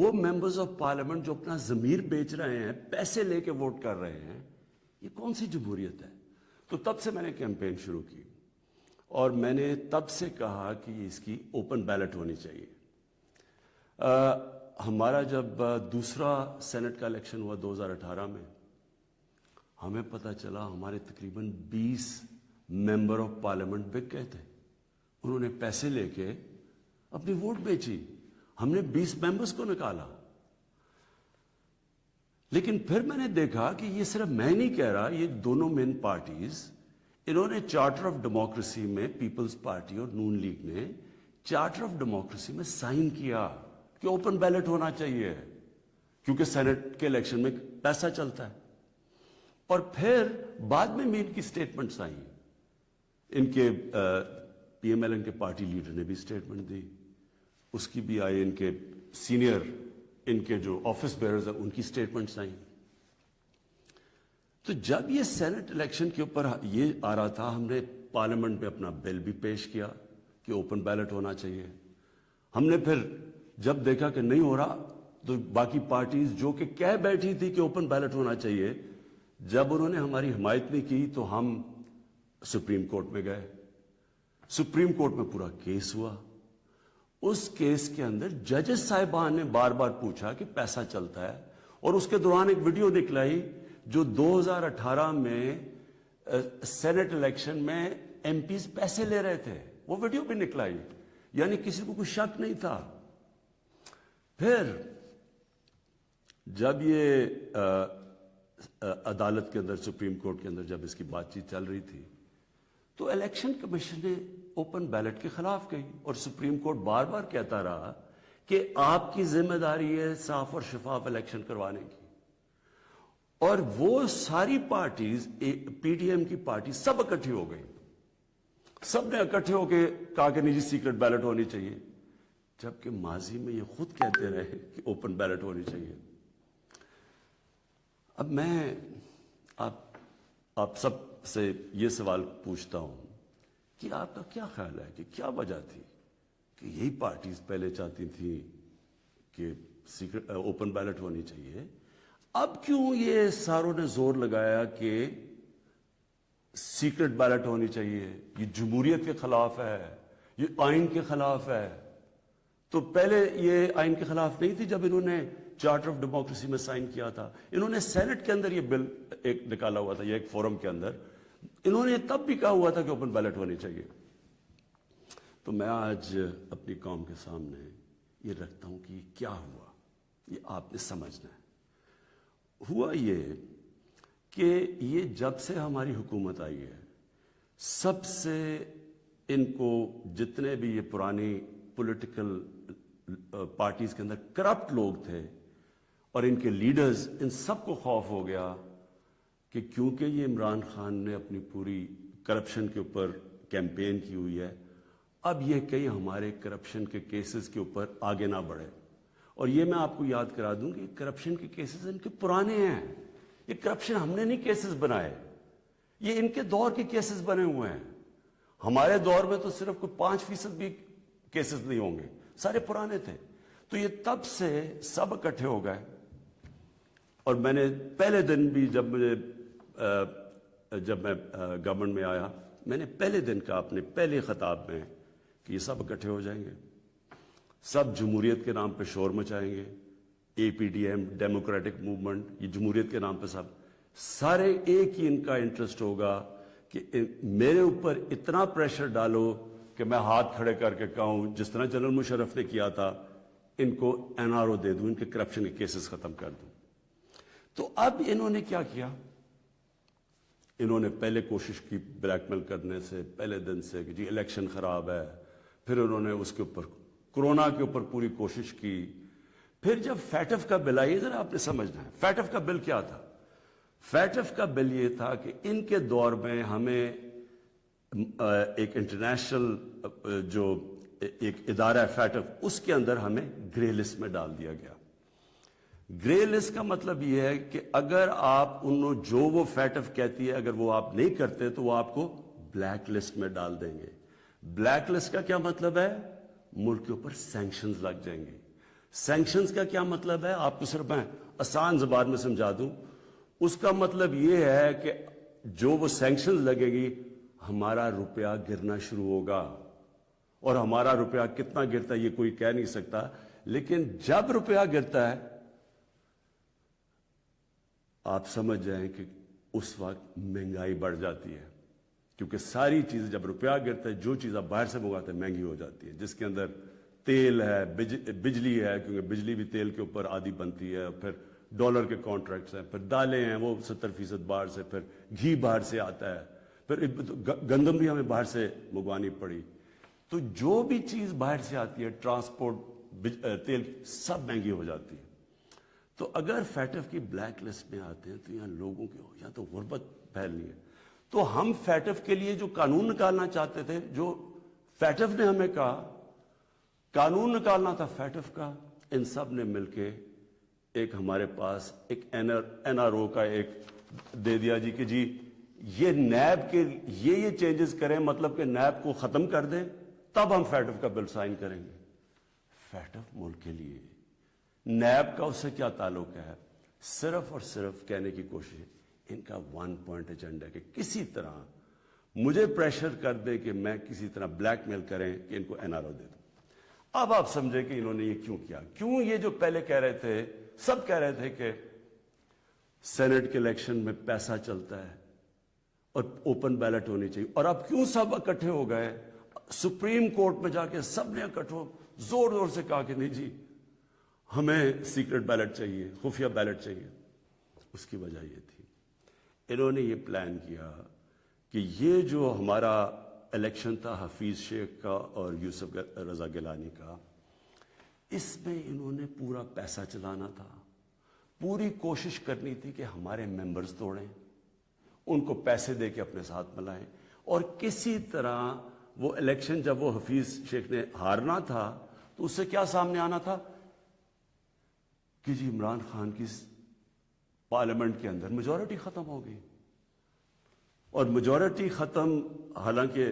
وہ members of parliament جو اپنا ضمیر بیچ رہے ہیں، پیسے لے کے ووٹ کر رہے ہیں، یہ کون سی جمہوریت ہے؟ تو تب سے میں نے کیمپین شروع کی اور میں نے تب سے کہا کہ اس کی اوپن بیلٹ ہونی چاہیے۔ ہمارا جب دوسرا سینٹ کا الیکشن ہوا 2018 میں، ہمیں پتہ چلا ہمارے تقریباً 20 ممبر آف پارلیمنٹ بک گئے تھے۔ انہوں نے پیسے لے کے اپنی ووٹ بیچی، ہم نے 20 ممبرز کو نکالا۔ لیکن پھر میں نے دیکھا کہ یہ صرف میں نہیں کہہ رہا، یہ دونوں مین پارٹیز، انہوں نے چارٹر آف ڈیموکریسی میں، پیپلز پارٹی اور نون لیگ نے چارٹر آف ڈیموکریسی میں سائن کیا کہ اوپن بیلٹ ہونا چاہیے، کیونکہ سینٹ کے الیکشن میں پیسہ چلتا ہے۔ اور پھر بعد میں ان کی سٹیٹمنٹس آئیں، ان کے پی ایم ایل این کے پارٹی لیڈر نے بھی سٹیٹمنٹ دی، اس کی بھی آئی، ان کے سینئر، ان کے جو آفس بیئرز ہیں ان کی سٹیٹمنٹس آئیں۔ تو جب یہ سینٹ الیکشن کے اوپر یہ آ رہا تھا، ہم نے پارلیمنٹ میں اپنا بل بھی پیش کیا کہ اوپن بیلٹ ہونا چاہیے۔ ہم نے پھر جب دیکھا کہ نہیں ہو رہا تو باقی پارٹیز جو کہ کہہ بیٹھی تھی کہ اوپن بیلٹ ہونا چاہیے، جب انہوں نے ہماری حمایت نہیں کی تو ہم سپریم کورٹ میں گئے۔ سپریم کورٹ میں پورا کیس ہوا۔ اس کیس کے اندر ججز صاحبان نے بار بار پوچھا کہ پیسہ چلتا ہے، اور اس کے دوران ایک ویڈیو نکلائی جو 2018 میں سینٹ الیکشن میں ایم پیز پیسے لے رہے تھے، وہ ویڈیو بھی نکلائی، یعنی کسی کو کوئی شک نہیں تھا۔ پھر جب یہ عدالت کے اندر، سپریم کورٹ کے اندر جب اس کی بات چیت چل رہی تھی، تو الیکشن کمیشن نے اوپن بیلٹ کے خلاف کہی، اور سپریم کورٹ بار بار کہتا رہا کہ آپ کی ذمہ داری ہے صاف اور شفاف الیکشن کروانے کی۔ اور وہ ساری پارٹیز، پی ٹی ایم کی پارٹی سب اکٹھی ہو گئی، سب نے اکٹھے ہو کے کہا کہ نہیں جی سیکرٹ بیلٹ ہونی چاہیے، جبکہ ماضی میں یہ خود کہتے رہے کہ اوپن بیلٹ ہونی چاہیے۔ اب میں آپ سب سے یہ سوال پوچھتا ہوں کہ آپ کا کیا خیال ہے کہ کیا وجہ تھی کہ یہی پارٹیز پہلے چاہتی تھیں کہ سیکرٹ اوپن بیلٹ ہونی چاہیے، اب کیوں یہ ساروں نے زور لگایا کہ سیکرٹ بیلٹ ہونی چاہیے؟ یہ جمہوریت کے خلاف ہے، یہ آئین کے خلاف ہے۔ تو پہلے یہ آئین کے خلاف نہیں تھی جب انہوں نے چارٹر آف ڈیموکریسی میں سائن کیا تھا، انہوں نے سینٹ کے اندر یہ بل ایک نکالا ہوا تھا، یہ ایک فورم کے اندر انہوں نے تب بھی کہا ہوا تھا کہ اوپن بیلٹ ہونی چاہیے۔ تو میں آج اپنی قوم کے سامنے یہ رکھتا ہوں کہ یہ کیا ہوا، یہ آپ نے سمجھنا ہے۔ ہوا یہ کہ یہ جب سے ہماری حکومت آئی ہے، سب سے ان کو جتنے بھی یہ پرانی پولیٹیکل پارٹیز کے اندر کرپٹ لوگ تھے اور ان کے لیڈرز، ان سب کو خوف ہو گیا کہ کیونکہ یہ عمران خان نے اپنی پوری کرپشن کے اوپر کیمپین کی ہوئی ہے، اب یہ کئی ہمارے کرپشن کے کیسز کے اوپر آگے نہ بڑھے۔ اور یہ میں آپ کو یاد کرا دوں کہ کرپشن کے کیسز ان کے پرانے ہیں، یہ کرپشن ہم نے نہیں کیسز بنائے، یہ ان کے دور کے کیسز بنے ہوئے ہیں۔ ہمارے دور میں تو صرف کوئی 5% بھی کیسز نہیں ہوں گے، سارے پرانے تھے۔ تو یہ تب سے سب اکٹھے ہو گئے، اور میں نے پہلے دن بھی جب میں گورنمنٹ میں آیا، میں نے پہلے دن کہا اپنے پہلے خطاب میں کہ یہ سب اکٹھے ہو جائیں گے، سب جمہوریت کے نام پہ شور مچائیں گے، A P D M, democratic movement, یہ جمہوریت کے نام پہ سب سارے ایک ہی ان کا انٹرسٹ ہوگا کہ میرے اوپر اتنا پریشر ڈالو کہ میں ہاتھ کھڑے کر کے کہوں جس طرح جنرل مشرف نے کیا تھا، ان کو این آر او دے دوں، ان کے کرپشن کے کیسز ختم کر دوں۔ تو اب انہوں نے کیا کیا؟ انہوں نے پہلے کوشش کی بلیک میل کرنے سے پہلے دن سے کہ جی الیکشن خراب ہے، پھر انہوں نے اس کے اوپر کورونا کے اوپر پوری کوشش کی۔ پھر جب فیٹف کا بل آئی، ذرا آپ نے سمجھنا ہے فیٹف کا بل کیا تھا۔ فیٹف کا بل یہ تھا کہ ان کے دور میں ہمیں ایک انٹرنیشنل جو ایک ادارہ ہے فیٹف، اس کے اندر ہمیں گرے لسٹ میں ڈال دیا گیا۔ گرے لسٹ کا مطلب یہ ہے کہ اگر آپ جو وہ فیٹف کہتی ہے اگر وہ آپ نہیں کرتے تو وہ آپ کو بلیک لسٹ میں ڈال دیں گے۔ بلیک لسٹ کا کیا مطلب ہے؟ ملک کے اوپر سینکشنز لگ جائیں گے۔ سینکشنز کا کیا مطلب ہے؟ آپ کو صرف میں آسان زبان میں سمجھا دوں. اس کا مطلب یہ ہے کہ جو وہ سینکشنز لگے گی ہمارا روپیہ گرنا شروع ہوگا. اور ہمارا روپیہ کتنا گرتا ہے یہ کوئی کہہ نہیں سکتا، لیکن جب روپیہ گرتا ہے آپ سمجھ جائیں کہ اس وقت مہنگائی بڑھ جاتی ہے. کیونکہ ساری چیزیں جب روپیہ گرتا ہے، جو چیز آپ باہر سے منگواتے ہیں مہنگی ہو جاتی ہے، جس کے اندر تیل ہے، بجلی ہے، کیونکہ بجلی بھی تیل کے اوپر آدھی بنتی ہے، پھر ڈالر کے کانٹریکٹس ہیں، پھر دالیں ہیں وہ 70% باہر سے، پھر گھی باہر سے آتا ہے، پھر گندم بھی ہمیں باہر سے منگوانی پڑی. تو جو بھی چیز باہر سے آتی ہے، ٹرانسپورٹ، تیل، سب مہنگی ہو جاتی ہے. تو اگر فیٹف کی بلیک لسٹ میں آتے ہیں تو یہاں لوگوں کی یا تو غربت پھیلنی ہے. تو ہم فیٹف کے لیے جو قانون نکالنا چاہتے تھے، جو فیٹف نے ہمیں کہا قانون نکالنا تھا فیٹف کا، ان سب نے مل کے ایک ہمارے پاس ایک این آر او کا ایک دے دیا جی کہ جی یہ نیب کے یہ چینجز کریں، مطلب کہ نیب کو ختم کر دیں، تب ہم فیٹف کا بل سائن کریں گے. فیٹف ملک کے لیے، نیب کا اس سے کیا تعلق ہے؟ صرف اور صرف کہنے کی کوشش، ان کا 1 پوائنٹ ایجنڈا ہے کہ کسی طرح مجھے پریشر کر دے کہ میں کسی طرح بلیک میل کریں کہ ان کو این آر او دے دوں. اب آپ سمجھیں کہ انہوں نے یہ کیوں کیا. کیوں یہ جو پہلے کہہ رہے تھے، سب کہہ رہے تھے کہ سینٹ کے الیکشن میں پیسہ چلتا ہے اور اوپن بیلٹ ہونی چاہیے، اور اب کیوں سب اکٹھے ہو گئے؟ سپریم کورٹ میں جا کے سب نے اکٹھے زور زور سے کہا کہ نہیں جی ہمیں سیکرٹ بیلٹ چاہیے، خفیہ بیلٹ چاہیے. اس کی وجہ یہ تھی، انہوں نے یہ پلان کیا کہ یہ جو ہمارا الیکشن تھا حفیظ شیخ کا اور یوسف رضا گیلانی کا، اس میں انہوں نے پورا پیسہ چلانا تھا. پوری کوشش کرنی تھی کہ ہمارے ممبرز توڑیں، ان کو پیسے دے کے اپنے ساتھ ملائیں، اور کسی طرح وہ الیکشن جب وہ حفیظ شیخ نے ہارنا تھا تو اس سے کیا سامنے آنا تھا کہ جی عمران خان کی پارلیمنٹ کے اندر میجورٹی ختم ہو گئی. اور میجورٹی ختم، حالانکہ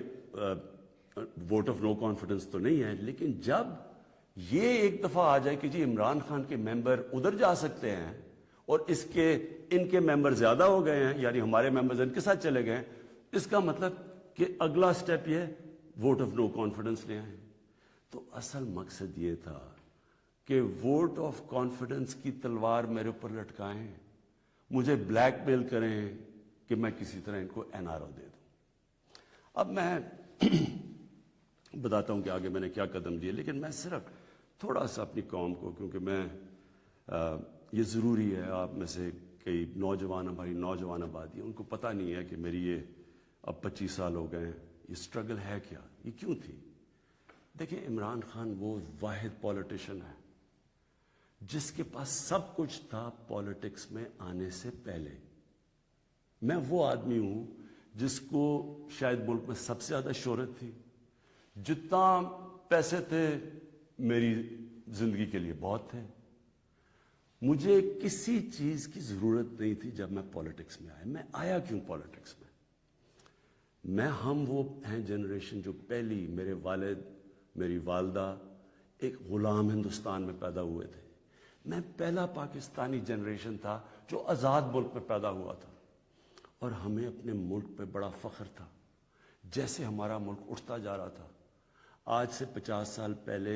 ووٹ آف نو کانفیڈنس تو نہیں ہے، لیکن جب یہ ایک دفعہ آ جائے کہ جی عمران خان کے ممبر ادھر جا سکتے ہیں اور ان کے ممبر زیادہ ہو گئے ہیں، یعنی ہمارے ممبرز ان کے ساتھ چلے گئے، اس کا مطلب کہ اگلا سٹیپ یہ ووٹ آف نو کانفیڈنس لے آئیں. تو اصل مقصد یہ تھا کہ ووٹ آف کانفیڈنس کی تلوار میرے اوپر لٹکائیں، مجھے بلیک میل کریں کہ میں کسی طرح ان کو این آر او دے دوں. اب میں بتاتا ہوں کہ آگے میں نے کیا قدم لیے، لیکن میں صرف تھوڑا سا اپنی قوم کو، کیونکہ میں یہ ضروری ہے، آپ میں سے کئی نوجوان، ہماری نوجوان آبادی، ان کو پتہ نہیں ہے کہ میری یہ اب 25 سال ہو گئے ہیں، یہ سٹرگل ہے کیا، یہ کیوں تھی. دیکھیں عمران خان وہ واحد پولیٹیشن ہے جس کے پاس سب کچھ تھا پولیٹکس میں آنے سے پہلے. میں وہ آدمی ہوں جس کو شاید ملک میں سب سے زیادہ شہرت تھی، جتنا پیسے تھے میری زندگی کے لیے بہت تھے. مجھے کسی چیز کی ضرورت نہیں تھی جب میں پولیٹکس میں آیا. میں آیا کیوں پولیٹکس میں؟ ہم وہ ہیں جنریشن جو پہلی، میرے والد، میری والدہ ایک غلام ہندوستان میں پیدا ہوئے تھے. میں پہلا پاکستانی جنریشن تھا جو آزاد ملک میں پیدا ہوا تھا، اور ہمیں اپنے ملک پہ بڑا فخر تھا. جیسے ہمارا ملک اٹھتا جا رہا تھا، آج سے 50 سال پہلے،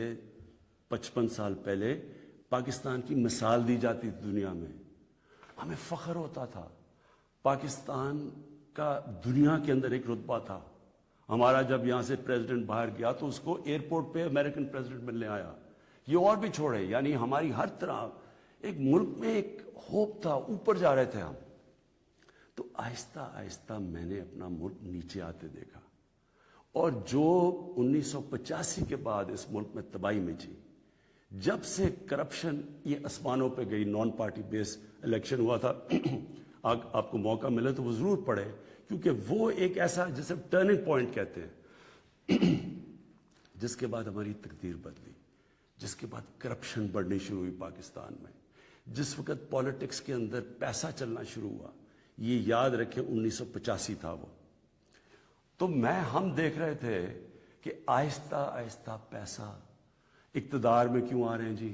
55 سال پہلے پاکستان کی مثال دی جاتی تھی دنیا میں، ہمیں فخر ہوتا تھا. پاکستان کا دنیا کے اندر ایک رتبہ تھا. ہمارا جب یہاں سے پریزیڈنٹ باہر گیا تو اس کو ایئرپورٹ پہ امریکن پریزیڈنٹ ملنے آیا. یہ اور بھی چھوڑے، یعنی ہماری ہر طرح ایک ملک میں ایک ہوپ تھا، اوپر جا رہے تھے ہم. تو آہستہ آہستہ میں نے اپنا ملک نیچے آتے دیکھا، اور جو 1985 کے بعد اس ملک میں تباہی مچی، جب سے کرپشن یہ آسمانوں پہ گئی، نان پارٹی بیس الیکشن ہوا تھا. آپ کو موقع ملے تو وہ ضرور پڑھے، کیونکہ وہ ایک ایسا جسے ٹرننگ پوائنٹ کہتے ہیں، جس کے بعد ہماری تقدیر بدلی، جس کے بعد کرپشن بڑھنی شروع ہوئی پاکستان میں، جس وقت پالیٹکس کے اندر پیسہ چلنا شروع ہوا. یہ یاد رکھیں 1985 تھا وہ. تو ہم دیکھ رہے تھے کہ آہستہ آہستہ پیسہ اقتدار میں کیوں آ رہے ہیں جی؟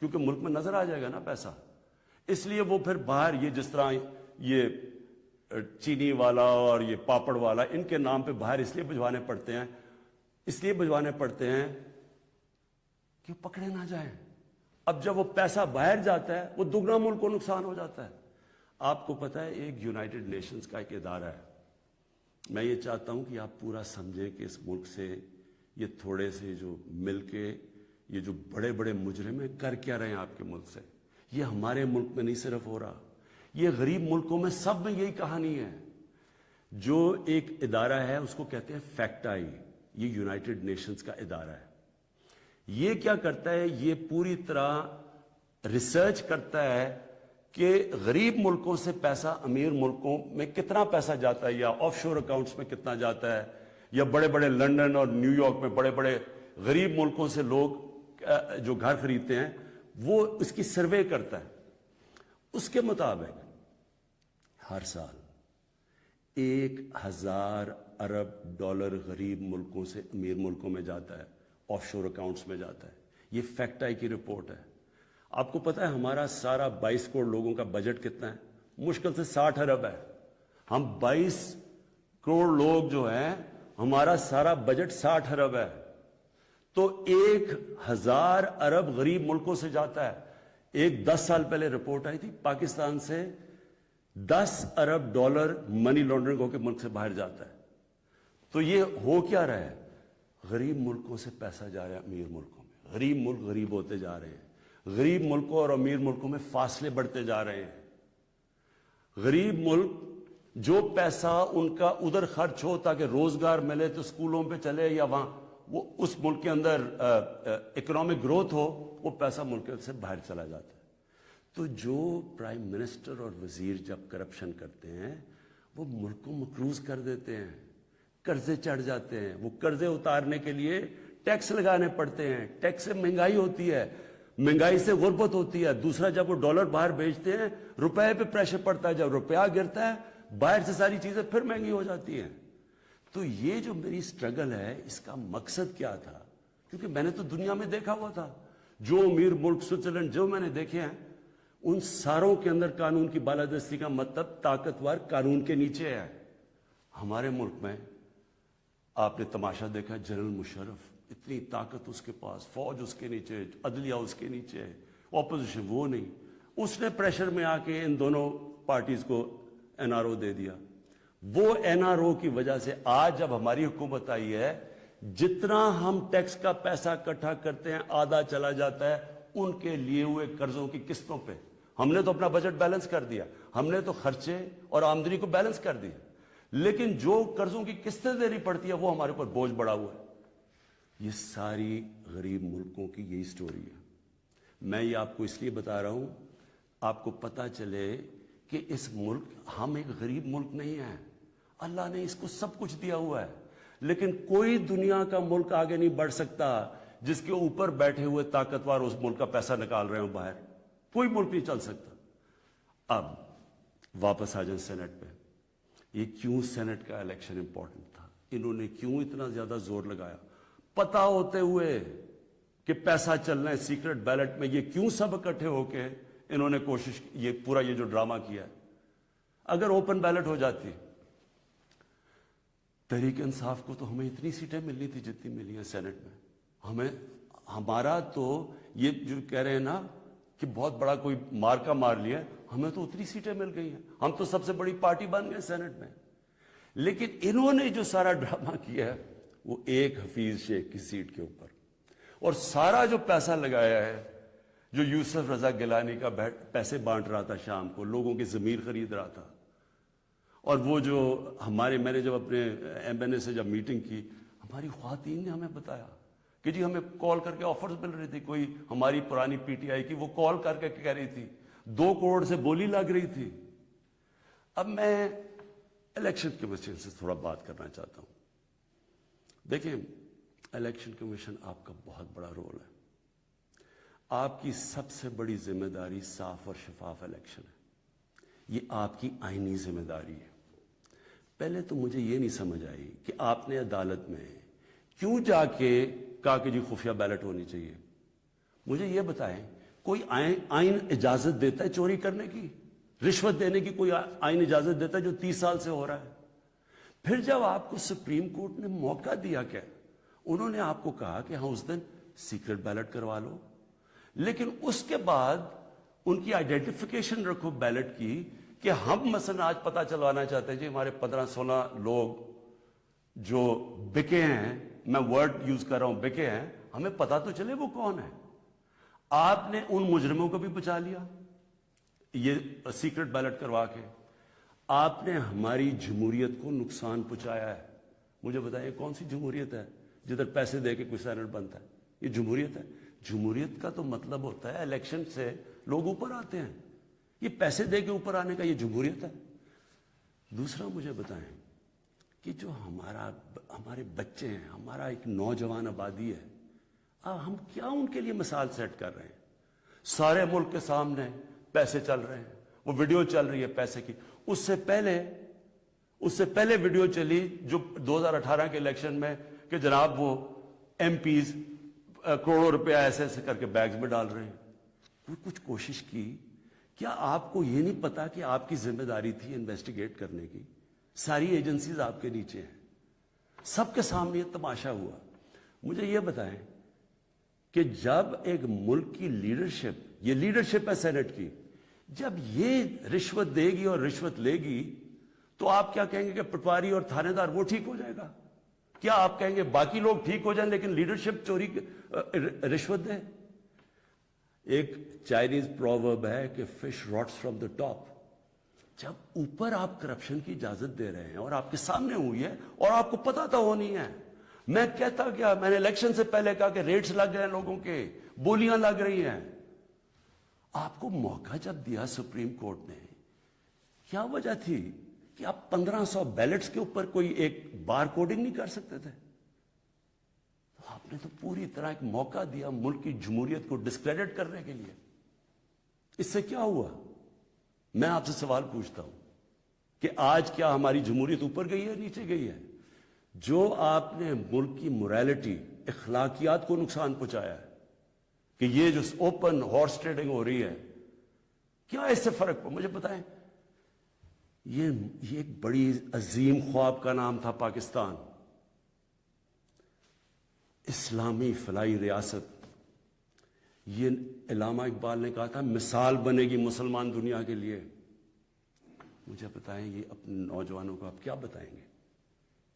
کیونکہ ملک میں نظر آ جائے گا نا پیسہ. اس لیے وہ پھر باہر یہ جس طرح یہ چینی والا اور یہ پاپڑ والا ان کے نام پہ باہر اس لیے بھجوانے پڑتے ہیں کہ پکڑے نہ جائیں. اب جب وہ پیسہ باہر جاتا ہے وہ دگنا ملک کو نقصان ہو جاتا ہے. آپ کو پتا ہے ایک یونائٹڈ نیشنز کا ایک ادارہ ہے, میں یہ چاہتا ہوں کہ آپ پورا سمجھیں کہ اس ملک سے یہ تھوڑے سے جو مل کے یہ جو بڑے بڑے مجرم ہیں کر کیا رہے ہیں آپ کے ملک سے. یہ ہمارے ملک میں نہیں صرف ہو رہا, یہ غریب ملکوں میں سب میں یہی کہانی ہے. جو ایک ادارہ ہے اس کو کہتے ہیں فیکٹ آئی, یہ یونائٹڈ نیشنز کا ادارہ ہے. یہ کیا کرتا ہے, یہ پوری طرح ریسرچ کرتا ہے کہ غریب ملکوں سے پیسہ امیر ملکوں میں کتنا پیسہ جاتا ہے, یا آف شور اکاؤنٹس میں کتنا جاتا ہے, یا بڑے بڑے لنڈن اور نیو یارک میں بڑے بڑے غریب ملکوں سے لوگ جو گھر خریدتے ہیں وہ اس کی سروے کرتا ہے. اس کے مطابق ہر سال 1000 ارب ڈالر غریب ملکوں سے امیر ملکوں میں جاتا ہے, آف شور اکاؤنٹس میں جاتا ہے. یہ فیکٹ آئی کی رپورٹ ہے. آپ کو پتا ہے ہمارا سارا 22 کروڑ لوگوں کا بجٹ کتنا ہے؟ مشکل سے 60 ارب ہے. ہم 22 کروڑ لوگ جو ہیں, ہمارا سارا بجٹ 60 ارب ہے. تو 1000 ارب غریب ملکوں سے جاتا ہے. ایک 10 سال پہلے رپورٹ آئی تھی پاکستان سے 10 ارب ڈالر منی لانڈرنگ ہو کے ملک سے باہر جاتا ہے. تو یہ ہو کیا رہا ہے, غریب ملکوں سے پیسہ جا رہا ہے امیر ملکوں میں, غریب ملک غریب ہوتے جا رہے ہیں, غریب ملکوں اور امیر ملکوں میں فاصلے بڑھتے جا رہے ہیں. غریب ملک جو پیسہ ان کا ادھر خرچ ہو تاکہ روزگار ملے تو اسکولوں پہ چلے, یا وہاں وہ اس ملک کے اندر اکنامک گروتھ ہو, وہ پیسہ ملک سے باہر چلا جاتا ہے. تو جو پرائم منسٹر اور وزیر جب کرپشن کرتے ہیں وہ ملک کو مقروض کر دیتے ہیں, قرضے چڑھ جاتے ہیں. وہ قرضے اتارنے کے لیے ٹیکس لگانے پڑتے ہیں. ٹیکس سے مہنگائی ہوتی ہے, مہنگائی سے غربت ہوتی ہے. دوسرا جب وہ ڈالر باہر بیچتے ہیں روپے پہ پریشر پڑتا ہے, جب روپیہ گرتا ہے باہر سے ساری چیزیں پھر مہنگی ہو جاتی ہیں. تو یہ جو میری سٹرگل ہے اس کا مقصد کیا تھا, کیونکہ میں نے تو دنیا میں دیکھا ہوا تھا جو امیر ملک سوئٹزرلینڈ جو میں نے دیکھے ہیں ان ساروں کے اندر قانون کی بالادستی کا مطلب طاقتور قانون کے نیچے ہے. ہمارے ملک میں آپ نے تماشا دیکھا, جنرل مشرف اتنی طاقت اس کے پاس, فوج اس کے نیچے, عدلیہ اس کے نیچے, اپوزیشن وہ نہیں. اس نے پریشر میں آ کے ان دونوں پارٹیز کو این آر او دے دیا. وہ این آر او کی وجہ سے آج جب ہماری حکومت آئی ہے جتنا ہم ٹیکس کا پیسہ اکٹھا کرتے ہیں آدھا چلا جاتا ہے ان کے لیے ہوئے قرضوں کی قسطوں پہ. ہم نے تو اپنا بجٹ بیلنس کر دیا, ہم نے تو خرچے اور آمدنی کو بیلنس کر دیا, لیکن جو قرضوں کی قسطیں دینی پڑتی ہے وہ ہمارے اوپر بوجھ بڑھا ہوا ہے. یہ ساری غریب ملکوں کی یہی سٹوری ہے. میں یہ آپ کو اس لیے بتا رہا ہوں آپ کو پتہ چلے کہ اس ملک, ہم ایک غریب ملک نہیں ہیں, اللہ نے اس کو سب کچھ دیا ہوا ہے, لیکن کوئی دنیا کا ملک آگے نہیں بڑھ سکتا جس کے اوپر بیٹھے ہوئے طاقتور اس ملک کا پیسہ نکال رہے ہوں باہر. کوئی ملک نہیں چل سکتا. اب واپس آ جائیں سینٹ پہ. یہ کیوں سینٹ کا الیکشن امپورٹنٹ تھا, انہوں نے کیوں اتنا زیادہ زور لگایا پتا ہوتے ہوئے کہ پیسہ چلنا ہے سیکرٹ بیلٹ میں, یہ کیوں سب اکٹھے ہو کے انہوں نے کوشش, یہ پورا یہ جو ڈرامہ کیا ہے. اگر اوپن بیلٹ ہو جاتی تحریک انصاف کو تو ہمیں اتنی سیٹیں ملنی تھی جتنی ملی ہیں سینٹ میں. ہمیں ہمارا تو یہ جو کہہ رہے ہیں نا کہ بہت بڑا کوئی مارکا مار لیا, ہمیں تو اتنی سیٹیں مل گئی ہیں, ہم تو سب سے بڑی پارٹی بن گئے سینٹ میں. لیکن انہوں نے جو سارا ڈرامہ کیا ہے وہ ایک حفیظ شیخ کی سیٹ کے اوپر, اور سارا جو پیسہ لگایا ہے جو یوسف رضا گیلانی کا پیسے بانٹ رہا تھا شام کو, لوگوں کی ضمیر خرید رہا تھا. اور وہ جو میں نے جب اپنے ایم این اے سے جب میٹنگ کی, ہماری خواتین نے ہمیں بتایا کہ جی ہمیں کال کر کے آفرز مل رہی تھی. کوئی ہماری پرانی پی ٹی آئی کی وہ کال کر کے کہہ رہی تھی 2 کروڑ سے بولی لگ رہی تھی. اب میں الیکشن کمیشن سے تھوڑا بات کرنا چاہتا ہوں. دیکھیں, الیکشن کمیشن آپ کا بہت بڑا رول ہے. آپ کی سب سے بڑی ذمہ داری صاف اور شفاف الیکشن ہے. یہ آپ کی آئینی ذمہ داری ہے. پہلے تو مجھے یہ نہیں سمجھ آئی کہ آپ نے عدالت میں کیوں جا کے کہا کہ جی خفیہ بیلٹ ہونی چاہیے. مجھے یہ بتائیں کوئی آئین اجازت دیتا ہے چوری کرنے کی؟ رشوت دینے کی کوئی آئین اجازت دیتا ہے جو 30 سال سے ہو رہا ہے؟ پھر جب آپ کو سپریم کورٹ نے موقع دیا کہ انہوں نے آپ کو کہا کہ ہاں اس دن سیکرٹ بیلٹ کروا لو، لیکن اس کے بعد ان کی آئیڈینٹیفیکیشن رکھو بیلٹ کی کہ ہم مثلا آج پتا چلوانا چاہتے ہیں جی ہمارے 15-16 لوگ جو بکے ہیں، میں ورڈ یوز کر رہا ہوں بکے ہیں، ہمیں پتا تو چلے وہ کون ہے۔ آپ نے ان مجرموں کو بھی بچا لیا یہ سیکرٹ بیلٹ کروا کے، آپ نے ہماری جمہوریت کو نقصان پہنچایا ہے۔ مجھے بتائیں کون سی جمہوریت ہے جدھر پیسے دے کے کوئی سینٹ بنتا ہے؟ یہ جمہوریت ہے؟ جمہوریت کا تو مطلب ہوتا ہے الیکشن سے لوگ اوپر آتے ہیں، یہ پیسے دے کے اوپر آنے کا یہ جمہوریت ہے؟ دوسرا مجھے بتائیں کہ جو ہمارے بچے ہیں، ہمارا ایک نوجوان آبادی ہے، ہم کیا ان کے لیے مثال سیٹ کر رہے ہیں؟ سارے ملک کے سامنے پیسے چل رہے ہیں، وہ ویڈیو چل رہی ہے پیسے کی۔ اس سے پہلے ویڈیو چلی جو 2018 کے الیکشن میں کہ جناب وہ ایم پیز کروڑوں روپے ایسے ایسے کر کے بیگز میں ڈال رہے ہیں۔ کوئی کچھ کوشش کی؟ کیا آپ کو یہ نہیں پتا کہ آپ کی ذمہ داری تھی انویسٹیگیٹ کرنے کی؟ ساری ایجنسیز آپ کے نیچے ہیں، سب کے سامنے یہ تماشا ہوا۔ مجھے یہ بتائیں کہ جب ایک ملک کی لیڈرشپ، یہ لیڈرشپ ہے سینٹ کی، جب یہ رشوت دے گی اور رشوت لے گی تو آپ کیا کہیں گے کہ پٹواری اور تھانے دار وہ ٹھیک ہو جائے گا؟ کیا آپ کہیں گے باقی لوگ ٹھیک ہو جائیں لیکن لیڈرشپ چوری رشوت دے؟ ایک چائنیز پروورب ہے کہ fish rots from the top. جب اوپر آپ کرپشن کی اجازت دے رہے ہیں اور آپ کے سامنے ہوئی ہے اور آپ کو پتا تو ہونی ہے، میں کہتا کیا، میں نے الیکشن سے پہلے کہا کہ ریٹس لگ گئے ہیں لوگوں کے، بولیاں لگ رہی ہیں۔ آپ کو موقع جب دیا سپریم کورٹ نے، کیا وجہ تھی کہ آپ 1500 بیلٹس کے اوپر کوئی ایک بار کوڈنگ نہیں کر سکتے تھے؟ آپ نے تو پوری طرح ایک موقع دیا ملک کی جمہوریت کو ڈسکریڈٹ کرنے کے لیے۔ اس سے کیا ہوا؟ میں آپ سے سوال پوچھتا ہوں کہ آج کیا ہماری جمہوریت اوپر گئی ہے نیچے گئی ہے؟ جو آپ نے ملک کی موریلٹی، اخلاقیات کو نقصان پہنچایا ہے کہ یہ جو اوپن ہارس ٹریڈنگ ہو رہی ہے، کیا اس سے فرق پڑا؟ مجھے بتائیں۔ یہ ایک بڑی عظیم خواب کا نام تھا پاکستان، اسلامی فلاحی ریاست۔ یہ علامہ اقبال نے کہا تھا مثال بنے گی مسلمان دنیا کے لیے۔ مجھے بتائیں یہ اپنے نوجوانوں کو آپ کیا بتائیں گے؟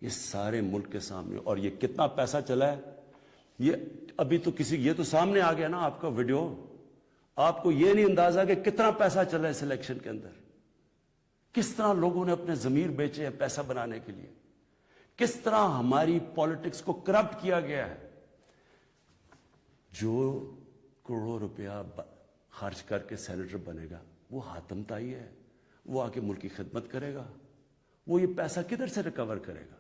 یہ سارے ملک کے سامنے، اور یہ کتنا پیسہ چلا ہے، یہ ابھی تو یہ تو سامنے آ گیا نا آپ کا ویڈیو۔ آپ کو یہ نہیں اندازہ کہ کتنا پیسہ چلا ہے اس الیکشن کے اندر، کس طرح لوگوں نے اپنے ضمیر بیچے ہیں پیسہ بنانے کے لیے، کس طرح ہماری پالیٹکس کو کرپٹ کیا گیا ہے۔ جو کروڑوں روپیہ خرچ کر کے سینیٹر بنے گا وہ حاتم تائی ہے، وہ آ کے ملک کی خدمت کرے گا، وہ یہ پیسہ کدھر سے ریکور کرے گا؟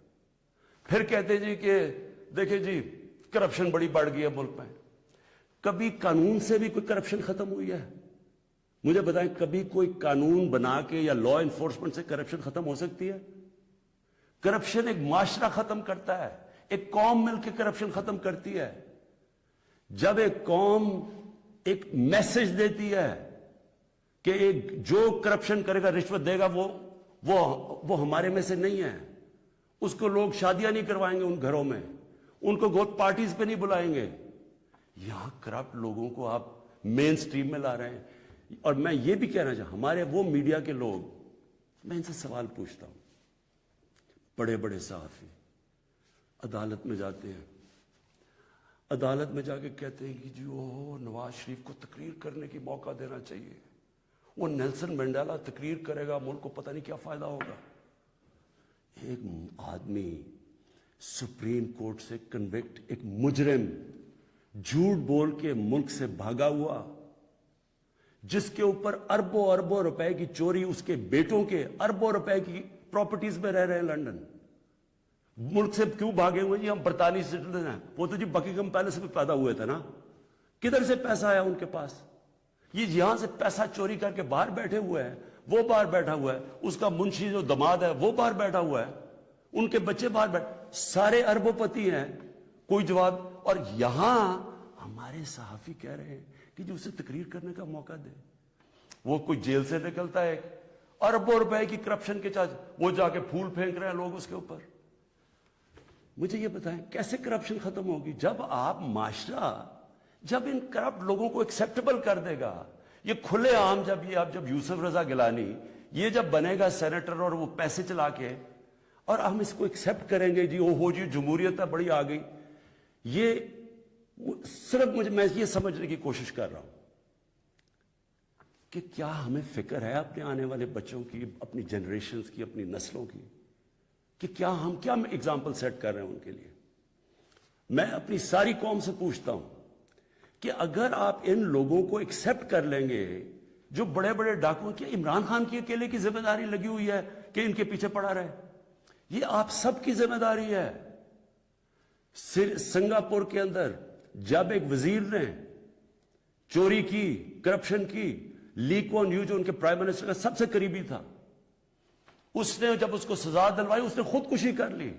پھر کہتے جی کہ دیکھیں جی کرپشن بڑی بڑھ گئی ہے ملک میں۔ کبھی قانون سے بھی کوئی کرپشن ختم ہوئی ہے؟ مجھے بتائیں کبھی کوئی قانون بنا کے یا لا انفورسمنٹ سے کرپشن ختم ہو سکتی ہے؟ کرپشن ایک معاشرہ ختم کرتا ہے، ایک قوم مل کے کرپشن ختم کرتی ہے۔ جب ایک قوم ایک میسج دیتی ہے کہ ایک جو کرپشن کرے گا، رشوت دے گا، وہ ہمارے میں سے نہیں ہے، اس کو لوگ شادیاں نہیں کروائیں گے ان گھروں میں، ان کو گوت پارٹیز پہ نہیں بلائیں گے۔ یہاں کرپٹ لوگوں کو آپ مین سٹریم میں لا رہے ہیں۔ اور میں یہ بھی کہنا چاہتا ہوں، ہمارے وہ میڈیا کے لوگ، میں ان سے سوال پوچھتا ہوں، بڑے بڑے صحافی عدالت میں جاتے ہیں، عدالت میں جا کے کہتے ہیں کہ جی وہ نواز شریف کو تقریر کرنے کی موقع دینا چاہیے، وہ نیلسن منڈیلا تقریر کرے گا، ملک کو پتہ نہیں کیا فائدہ ہوگا۔ ایک آدمی سپریم کورٹ سے کنوکٹ، ایک مجرم جھوٹ بول کے ملک سے بھاگا ہوا، جس کے اوپر اربوں اربوں روپے کی چوری، اس کے بیٹوں کے اربوں روپے کی پراپرٹیز میں رہ رہے ہیں لندن، ملک سے کیوں بھاگے ہوئے؟ جی ہم برطانوی سٹیزن ہیں، وہ تو جی بکنگھم پیلس میں پیدا ہوئے تھے نا، کدھر سے پیسہ آیا ان کے پاس؟ یہ یہاں سے پیسہ چوری کر کے باہر بیٹھے ہوئے ہیں، وہ باہر بیٹھا ہوا ہے، اس کا منشی جو دماد ہے وہ باہر بیٹھا ہوا ہے، ان کے بچے باہر بیٹھے، سارے اربوں پتی ہیں، کوئی جواب۔ اور یہاں ہمارے صحافی کہہ رہے ہیں کہ جی اسے تقریر کرنے کا موقع دے. وہ کوئی جیل سے نکلتا ہے اربوں روپے کی کرپشن کے چارج, وہ جا کے پھول پھینک رہے ہیں لوگ اس کے اوپر. مجھے یہ بتائیں کیسے کرپشن ختم ہوگی؟ جب آپ معاشرہ جب ان کرپٹ لوگوں کو ایکسیپٹیبل کر دے گا. یہ کھلے عام جب یوسف رضا گیلانی یہ جب بنے گا سینیٹر اور وہ پیسے چلا کے, اور ہم اس کو ایکسیپٹ کریں گے, جی وہ ہو جی جمہوریت ہے بڑی آ گئی. یہ صرف میں یہ سمجھنے کی کوشش کر رہا ہوں کہ کیا ہمیں فکر ہے اپنے آنے والے بچوں کی, اپنی جنریشنز کی, اپنی نسلوں کی, کہ کیا ہم ایگزامپل سیٹ کر رہے ہیں ان کے لیے. میں اپنی ساری قوم سے پوچھتا ہوں کہ اگر آپ ان لوگوں کو ایکسیپٹ کر لیں گے جو بڑے بڑے ڈاکو, کیا عمران خان کی اکیلے کی ذمہ داری لگی ہوئی ہے کہ ان کے پیچھے پڑا رہے؟ یہ آپ سب کی ذمہ داری ہے. سنگاپور کے اندر جب ایک وزیر نے چوری کی, کرپشن کی, لی کوان یو جو ان کے پرائم منسٹر کا سب سے قریبی تھا, اس نے جب اس کو سزا دلوائی اس نے خودکشی کر لی,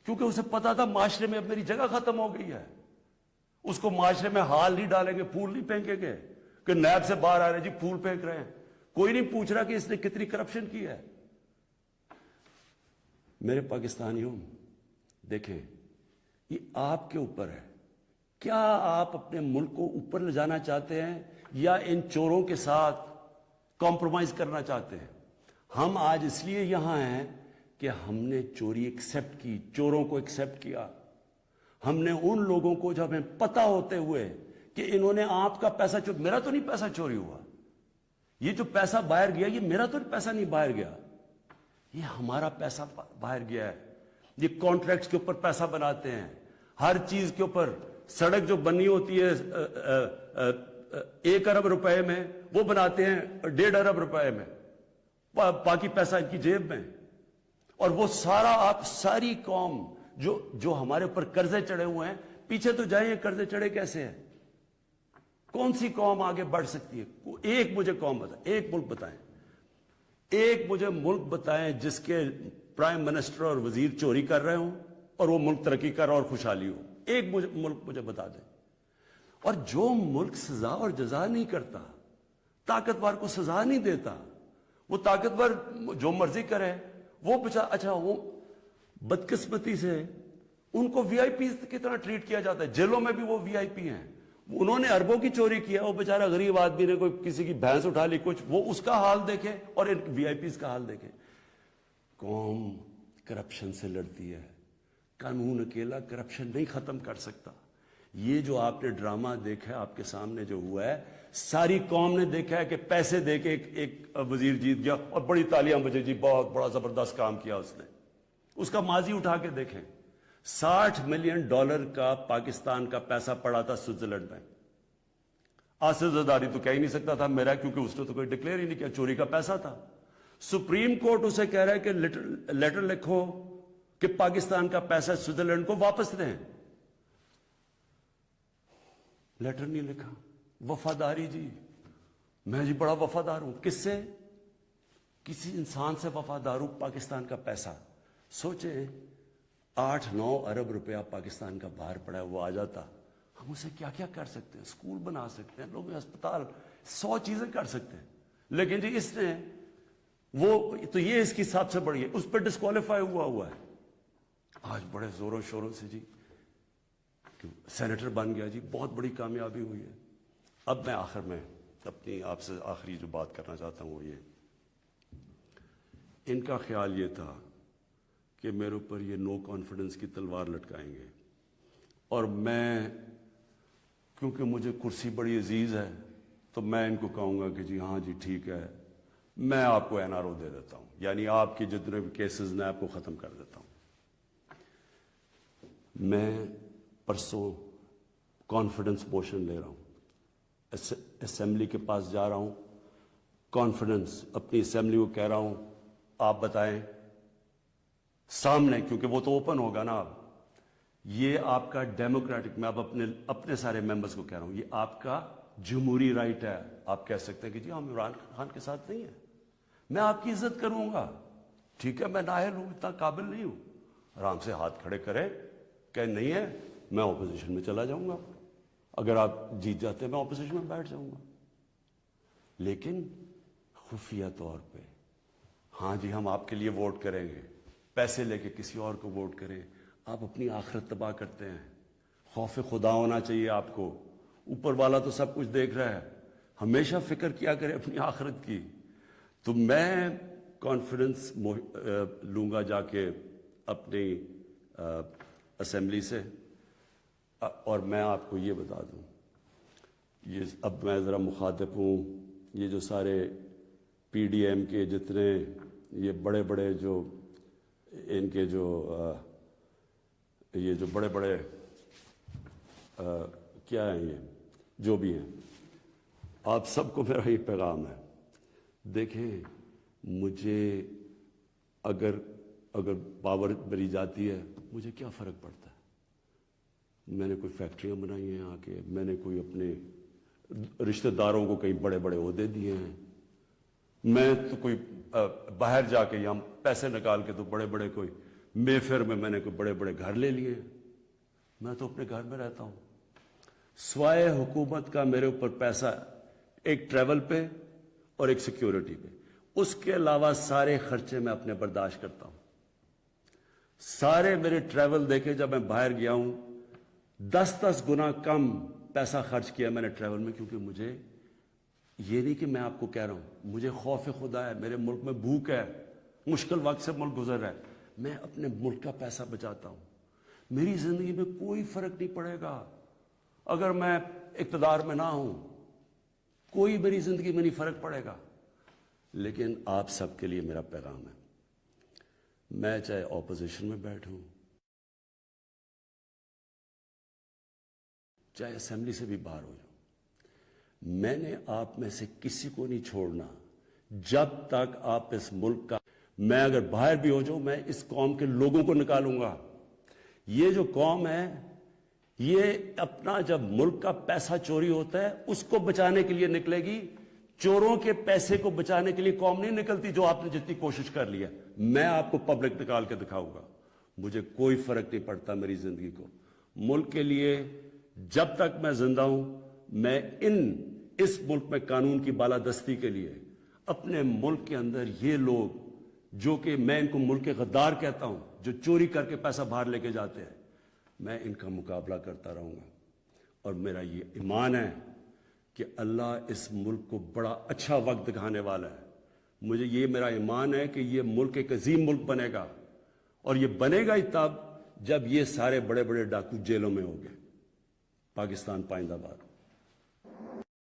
کیونکہ اسے پتا تھا معاشرے میں اب میری جگہ ختم ہو گئی ہے. اس کو معاشرے میں ہال نہیں ڈالیں گے, پھول نہیں پھینکیں گے کہ نیب سے باہر آ رہے جی پھول پھینک رہے ہیں. کوئی نہیں پوچھ رہا کہ اس نے کتنی کرپشن کی ہے. میرے پاکستانیوں, دیکھیں یہ آپ کے اوپر ہے. کیا آپ اپنے ملک کو اوپر لے جانا چاہتے ہیں یا ان چوروں کے ساتھ کمپرومائز کرنا چاہتے ہیں؟ ہم آج اس لیے یہاں ہیں کہ ہم نے چوری ایکسیپٹ کی, چوروں کو ایکسیپٹ کیا. ہم نے ان لوگوں کو جب ہمیں پتہ ہوتے ہوئے کہ انہوں نے آپ کا پیسہ میرا تو نہیں پیسہ چوری ہوا, یہ جو پیسہ باہر گیا یہ میرا تو پیسہ نہیں باہر گیا, یہ ہمارا پیسہ باہر گیا ہے. یہ کانٹریکٹس کے اوپر پیسہ بناتے ہیں, ہر چیز کے اوپر. سڑک جو بنی ہوتی ہے 1 ارب روپے میں وہ بناتے ہیں 1.5 ارب روپے میں, باقی پیسہ ان کی جیب میں. اور وہ سارا آپ ساری قوم جو ہمارے اوپر قرضے چڑھے ہوئے ہیں, پیچھے تو جائیں یہ قرضے چڑھے کیسے ہیں؟ کون سی قوم آگے بڑھ سکتی ہے؟ ایک مجھے قوم بتائیں, ایک ملک بتائیں, ایک مجھے ملک بتائیں جس کے پرائم منسٹر اور وزیر چوری کر رہے ہوں اور وہ ملک ترقی کر رہا اور خوشحالی ہو. ایک ملک مجھے بتا دیں. اور جو ملک سزا اور جزا نہیں کرتا, طاقتور کو سزا نہیں دیتا, وہ طاقتور جو مرضی کرے, وہ اچھا وہ بدقسمتی سے ان کو وی آئی پی کی طرح ٹریٹ کیا جاتا ہے. جیلوں میں بھی وہ وی آئی پی ہیں. انہوں نے اربوں کی چوری کیا, وہ بیچارہ غریب آدمی نے کوئی کسی کی بھینس اٹھا لی کچھ, وہ اس کا حال دیکھے اور ان وی آئی پیز کا حال دیکھے. قوم کرپشن سے لڑتی ہے, قانون اکیلا کرپشن نہیں ختم کر سکتا. یہ جو آپ نے ڈرامہ دیکھا ہے آپ کے سامنے جو ہوا ہے, ساری قوم نے دیکھا ہے کہ پیسے دے کے ایک وزیر جیت گیا اور بڑی تالیاں بجے, جی بہت بڑا زبردست کام کیا اس نے. اس کا ماضی اٹھا کے دیکھیں, $60 ملین کا پاکستان کا پیسہ پڑا تھا سوئٹزرلینڈ میں. آصف زرداری تو کہہ ہی نہیں سکتا تھا میرا, کیونکہ اس نے تو کوئی ڈکلیئر ہی نہیں کیا, چوری کا پیسہ تھا. سپریم کورٹ اسے کہہ رہا ہے کہ لیٹر لکھو کہ پاکستان کا پیسہ سوئٹزرلینڈ کو واپس دیں. لیٹر نہیں لکھا. وفاداری جی, میں جی بڑا وفادار ہوں. کس سے؟ کسی انسان سے وفادار ہوں. پاکستان کا پیسہ سوچیں, 8-9 ارب روپیہ پاکستان کا باہر پڑا ہے, وہ آ جاتا, ہم اسے کیا کیا کر سکتے ہیں؟ اسکول بنا سکتے ہیں, لوگ اسپتال, 100 چیزیں کر سکتے ہیں. لیکن جی اس نے وہ تو یہ اس کی سب سے بڑی ہے, اس پہ ڈسکوالیفائی ہوا ہے. آج بڑے زوروں شوروں سے جی سینیٹر بن گیا, جی بہت بڑی کامیابی ہوئی ہے. اب میں آخر میں اپنی آپ سے آخری جو بات کرنا چاہتا ہوں وہ یہ, ان کا خیال یہ تھا کہ میرے اوپر یہ نو کانفیڈنس کی تلوار لٹکائیں گے, اور میں کیونکہ مجھے کرسی بڑی عزیز ہے تو میں ان کو کہوں گا کہ جی ہاں جی ٹھیک ہے, میں آپ کو NRO دے دیتا ہوں, یعنی آپ کی جتنے بھی کیسز میں آپ کو ختم کر دیتا ہوں. میں پرسوں کانفیڈنس موشن لے رہا ہوں, اسمبلی کے پاس جا رہا ہوں, کانفیڈنس اپنی اسمبلی کو کہہ رہا ہوں آپ بتائیں سامنے, کیونکہ وہ تو اوپن ہوگا نا. یہ آپ کا ڈیموکریٹک, میں اب اپنے سارے ممبرز کو کہہ رہا ہوں, یہ آپ کا جمہوری رائٹ ہے. آپ کہہ سکتے ہیں کہ جی ہم عمران خان کے ساتھ نہیں ہیں, میں آپ کی عزت کروں گا, ٹھیک ہے, میں نااہل ہوں, اتنا قابل نہیں ہوں. آرام سے ہاتھ کھڑے کریں, کہ نہیں ہے میں اپوزیشن میں چلا جاؤں گا. اگر آپ جیت جاتے میں اپوزیشن میں بیٹھ جاؤں گا، لیکن خفیہ طور پہ ہاں جی ہم آپ کے لیے ووٹ کریں گے، پیسے لے کے کسی اور کو ووٹ کریں، آپ اپنی آخرت تباہ کرتے ہیں۔ خوف خدا ہونا چاہیے آپ کو، اوپر والا تو سب کچھ دیکھ رہا ہے، ہمیشہ فکر کیا کرے اپنی آخرت کی۔ تو میں کانفیڈنس لوں گا جا کے اپنی اسمبلی سے، اور میں آپ کو یہ بتا دوں، یہ اب میں ذرا مخاطب ہوں، یہ جو سارے پی ڈی ایم کے جتنے یہ بڑے بڑے جو ان کے جو یہ جو بڑے بڑے کیا ہیں، یہ جو بھی ہیں، آپ سب کو میرا یہ پیغام ہے، دیکھیں مجھے اگر پاور میری جاتی ہے مجھے کیا فرق پڑتا ہے؟ میں نے کوئی فیکٹریاں بنائی ہیں آ کے، میں نے کوئی اپنے رشتہ داروں کو کئی بڑے بڑے عہدے دیے ہیں، میں تو کوئی باہر جا کے یہاں پیسے نکال کے تو بڑے بڑے کوئی مے فیئر میں نے کوئی بڑے بڑے گھر لے لیے ہیں، میں تو اپنے گھر میں رہتا ہوں، سوائے حکومت کا میرے اوپر پیسہ ایک ٹریول پہ اور ایک سیکیورٹی پہ، اس کے علاوہ سارے خرچے میں اپنے برداشت کرتا ہوں۔ سارے میرے ٹریول دیکھے، جب میں باہر گیا ہوں 10 گنا کم پیسہ خرچ کیا میں نے ٹریول میں، کیونکہ مجھے یہ نہیں کہ میں آپ کو کہہ رہا ہوں، مجھے خوف خدا ہے، میرے ملک میں بھوک ہے، مشکل وقت سے ملک گزر رہا ہے، میں اپنے ملک کا پیسہ بچاتا ہوں۔ میری زندگی میں کوئی فرق نہیں پڑے گا اگر میں اقتدار میں نہ ہوں، کوئی میری زندگی میں نہیں فرق پڑے گا، لیکن آپ سب کے لیے میرا پیغام ہے، میں چاہے اپوزیشن میں بیٹھوں، چاہے اسمبلی سے بھی باہر ہو جاؤں، میں نے آپ میں سے کسی کو نہیں چھوڑنا جب تک آپ اس ملک کا، میں اگر باہر بھی ہو جاؤں میں اس قوم کے لوگوں کو نکالوں گا۔ یہ جو قوم ہے یہ اپنا جب ملک کا پیسہ چوری ہوتا ہے اس کو بچانے کے لیے نکلے گی، چوروں کے پیسے کو بچانے کے لیے قوم نہیں نکلتی، جو آپ نے جتنی کوشش کر لی ہے۔ میں آپ کو پبلک نکال کے دکھاؤں گا، مجھے کوئی فرق نہیں پڑتا میری زندگی کو، ملک کے لیے جب تک میں زندہ ہوں، میں اس ملک میں قانون کی بالادستی کے لیے اپنے ملک کے اندر یہ لوگ جو کہ میں ان کو ملک کے غدار کہتا ہوں، جو چوری کر کے پیسہ باہر لے کے جاتے ہیں، میں ان کا مقابلہ کرتا رہوں گا، اور میرا یہ ایمان ہے کہ اللہ اس ملک کو بڑا اچھا وقت دکھانے والا ہے۔ مجھے یہ میرا ایمان ہے کہ یہ ملک ایک عظیم ملک بنے گا، اور یہ بنے گا ہی تب جب یہ سارے بڑے بڑے ڈاکو جیلوں میں ہوں گے۔ پاکستان پائندہ باد۔